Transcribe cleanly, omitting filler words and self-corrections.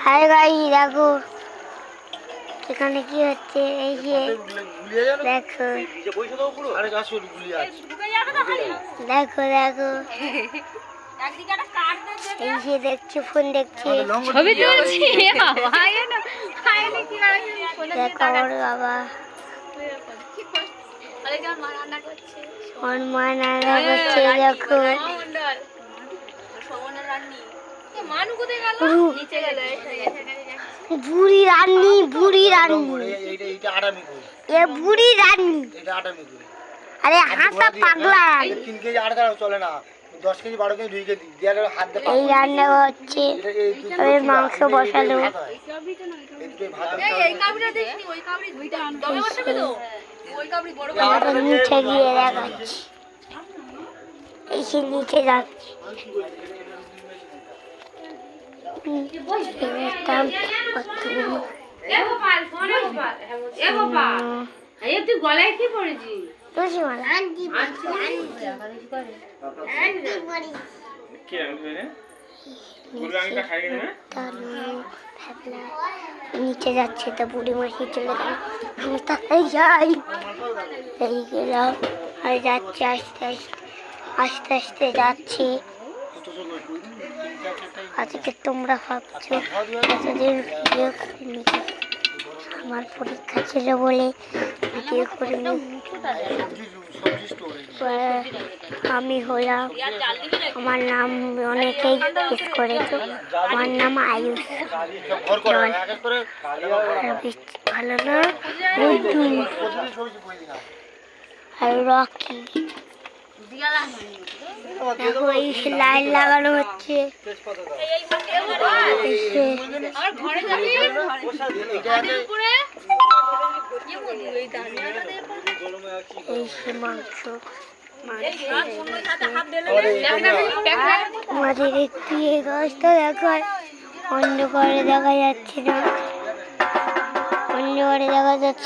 Hi guys দেখো এখানে কি হচ্ছে। এই যে দেখো দেখো দেখো এই যে দেখছি ফোন দেখছি দেখো আমার বাবা মা রান্না করছে। দেখো বুড়ি রান্নি বুড়ি রান্নি এ বুড়ি রান্নি। আরে হাঁটা পাগলা 3 কেজি আটা চলে না 10 কেজি 12 কেজি 2 কেজি দিয়ে হাত দিয়ে এই রান্না হচ্ছে। আমি মাংস বসালো নিচে গিয়ে দেখাচ্ছি। এই সে নিচে যাচ্ছি তুই গলায় কি পড়েছিস? নিচে যাচ্ছে তো বুড়ি মাসি চলে গেল। আমি তাই যাই এই গেলাম আর যাচ্ছি আস্তে আস্তে আস্তে আস্তে যাচ্ছি। আজকে তোমরা ভাবছো এতদিন ভিডিও করিনি, আমার পরীক্ষা ছিল বলে ভিডিও করিনি। আমি হলাম, আমার নাম অনেকেই জিজ্ঞেস করেছো, আমার নাম আয়ুষ। ভালো না আর রকি। দেখো এই লাইন লাগানো হচ্ছে। এই সে মাংস আমাদের একটু এই গাছটা দেখায়, অন্ধকারে দেখা যাচ্ছে না, অন্ধকারে দেখা যাচ্ছে।